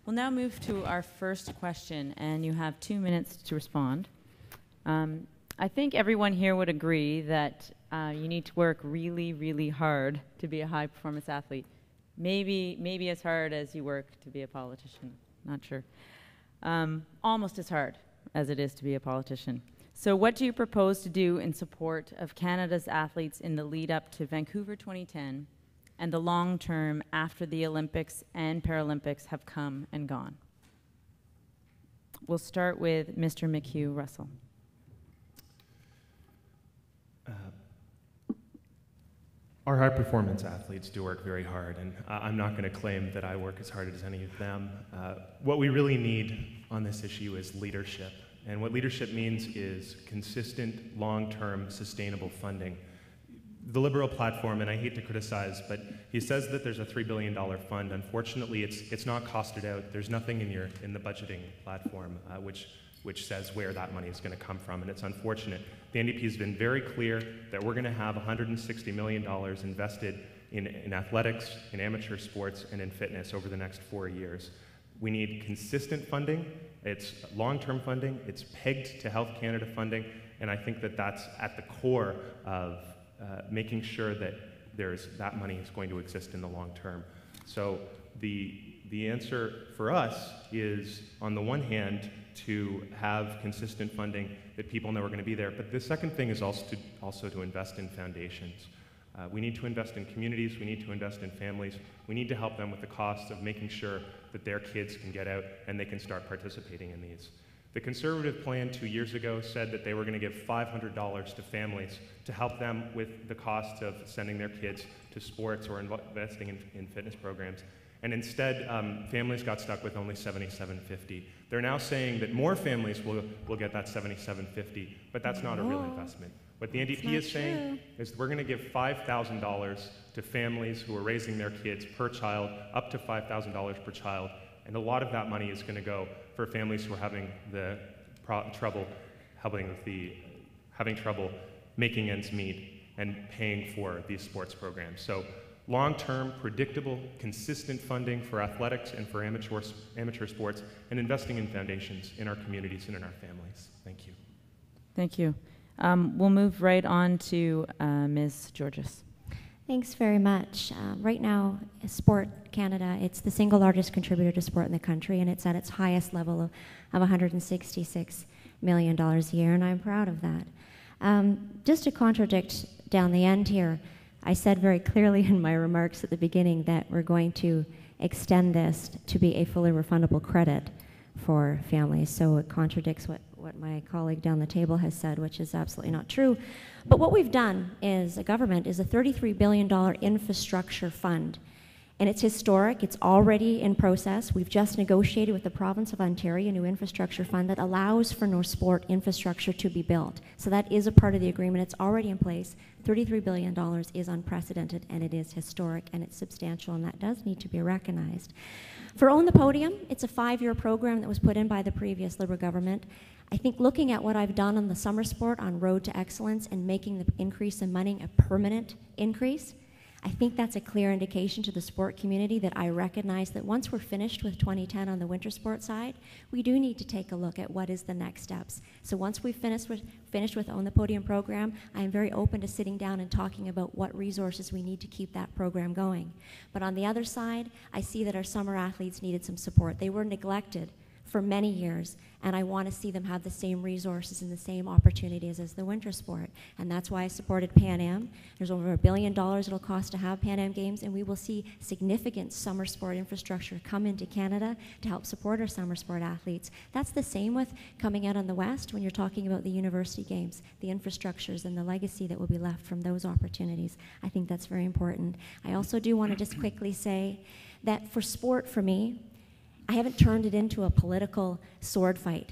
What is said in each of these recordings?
We'll now move to our first question, and you have 2 minutes to respond. I think everyone here would agree that you need to work really, really hard to be a high-performance athlete. Maybe as hard as you work to be a politician. Not sure. Almost as hard as it is to be a politician. So what do you propose to do in support of Canada's athletes in the lead up to Vancouver 2010 and the long term after the Olympics and Paralympics have come and gone? We'll start with Mr. McHugh-Russell. Our high-performance athletes do work very hard, and I'm not going to claim that I work as hard as any of them. What we really need on this issue is leadership, and what leadership means is consistent, long-term, sustainable funding. The Liberal platform, and I hate to criticize, but he says that there's a $3 billion fund. Unfortunately, it's not costed out. There's nothing in the budgeting platform which says where that money is going to come from, and it's unfortunate. The NDP has been very clear that we're going to have $160 million invested in athletics, in amateur sports, and in fitness over the next 4 years. We need consistent funding. It's long-term funding. It's pegged to Health Canada funding, and I think that that's at the core of making sure that that money is going to exist in the long term. So the answer for us is, on the one hand, to have consistent funding that people know are going to be there, but the second thing is also to invest in foundations. We need to invest in communities, we need to invest in families, we need to help them with the costs of making sure that their kids can get out and they can start participating in these. The Conservative plan 2 years ago said that they were going to give $500 to families to help them with the cost of sending their kids to sports or investing in fitness programs. And instead, families got stuck with only $77.50. They're now saying that more families will get that $77.50, but that's not a real investment. What the NDP is saying is we're going to give $5,000 to families who are raising their kids per child, up to $5,000 per child, and a lot of that money is going to go for families who are having trouble making ends meet and paying for these sports programs. So long-term, predictable, consistent funding for athletics and for amateur sports, and investing in foundations in our communities and in our families. Thank you. Thank you. We'll move right on to Ms. Georges. Thanks very much. Right now, Sport Canada, it's the single largest contributor to sport in the country, and it's at its highest level of $166 million a year, and I'm proud of that. Just to contradict down the end here, I said very clearly in my remarks at the beginning that we're going to extend this to be a fully refundable credit for families, so it contradicts what my colleague down the table has said, which is absolutely not true. But what we've done as a government is a $33 billion infrastructure fund, and it's historic. It's already in process. We've just negotiated with the province of Ontario a new infrastructure fund that allows for no sport infrastructure to be built. So that is a part of the agreement. It's already in place. $33 billion is unprecedented, and it is historic, and it's substantial, and that does need to be recognized. For Own the Podium, it's a 5-year program that was put in by the previous Liberal government. I think looking at what I've done on the summer sport on Road to Excellence and making the increase in money a permanent increase, I think that's a clear indication to the sport community that I recognize that once we're finished with 2010 on the winter sport side, we do need to take a look at what is the next steps. So once we've finished with Own the Podium program, I am very open to sitting down and talking about what resources we need to keep that program going. But on the other side, I see that our summer athletes needed some support. They were neglected for many years, and I want to see them have the same resources and the same opportunities as the winter sport. And that's why I supported Pan Am. There's over $1 billion it'll cost to have Pan Am Games, and we will see significant summer sport infrastructure come into Canada to help support our summer sport athletes. That's the same with coming out on the West when you're talking about the university games, the infrastructures and the legacy that will be left from those opportunities. I think that's very important. I also do want to just quickly say that for sport, for me, I haven't turned it into a political sword fight.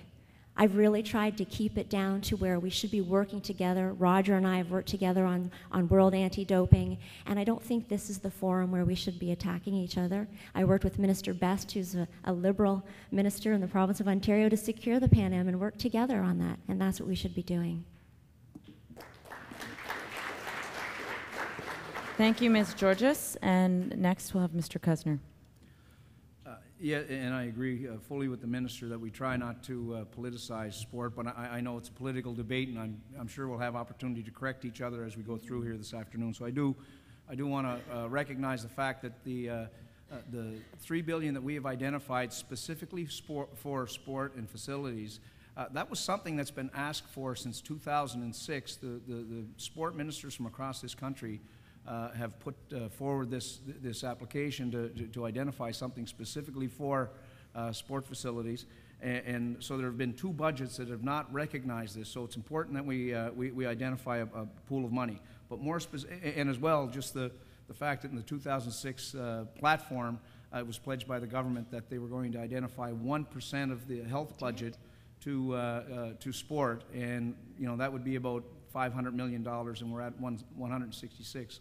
I've really tried to keep it down to where we should be working together. Roger and I have worked together on World Anti-Doping, and I don't think this is the forum where we should be attacking each other. I worked with Minister Best, who's a Liberal minister in the province of Ontario, to secure the Pan Am and work together on that, and that's what we should be doing. Thank you, Ms. Georges, and next we'll have Mr. Kuzner. Yeah, and I agree fully with the minister that we try not to politicize sport, but I know it's a political debate, and I'm sure we'll have opportunity to correct each other as we go through here this afternoon. So I do want to recognize the fact that the $3 billion that we have identified specifically for sport and facilities, that was something that's been asked for since 2006. The sport ministers from across this country have put forward this application to identify something specifically for sport facilities, and so there have been 2 budgets that have not recognized this. So it's important that we identify a pool of money, but more and as well just the fact that in the 2006 platform it was pledged by the government that they were going to identify 1% of the health budget to sport, and that would be about $500 million, and we're at 166.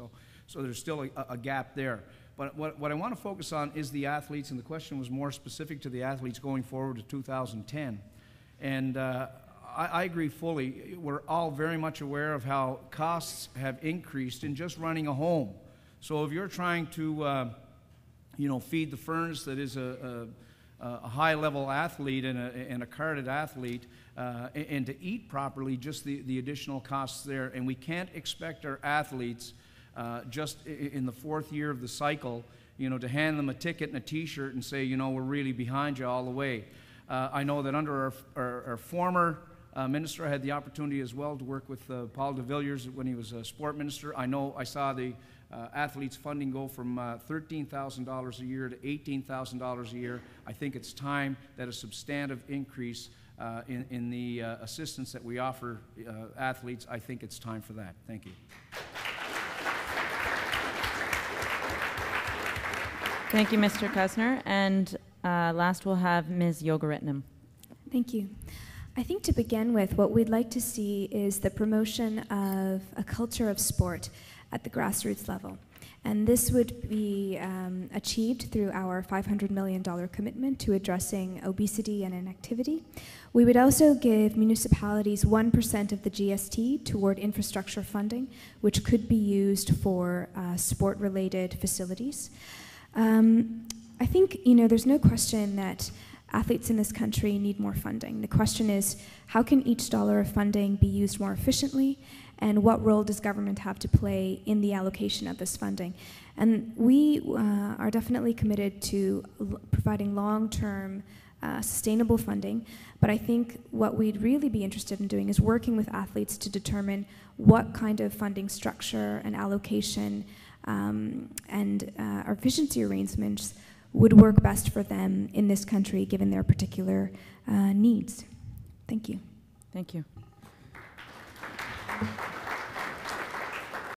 So there's still a gap there. But what I want to focus on is the athletes, and the question was more specific to the athletes going forward to 2010. And I agree fully. We're all very much aware of how costs have increased in just running a home. So if you're trying to, feed the Ferns, that is a high-level athlete and a carded athlete, and to eat properly, just the additional costs there. And we can't expect our athletes just in the 4th year of the cycle, to hand them a ticket and a T-shirt and say, we're really behind you all the way. I know that under our former minister, I had the opportunity as well to work with Paul de Villiers when he was a sport minister. I saw the athletes' funding go from $13,000 a year to $18,000 a year. I think it's time that a substantive increase in the assistance that we offer athletes. I think it's time for that. Thank you. Thank you, Mr. Kusner. And last we'll have Ms. Yogaratnam. Thank you. I think to begin with, what we'd like to see is the promotion of a culture of sport at the grassroots level. And this would be achieved through our $500 million commitment to addressing obesity and inactivity. We would also give municipalities 1% of the GST toward infrastructure funding, which could be used for sport-related facilities. I think, there's no question that athletes in this country need more funding. The question is, how can each dollar of funding be used more efficiently, and what role does government have to play in the allocation of this funding? And we are definitely committed to providing long-term sustainable funding, but I think what we'd really be interested in doing is working with athletes to determine what kind of funding structure and allocation and our efficiency arrangements would work best for them in this country given their particular needs. Thank you. Thank you.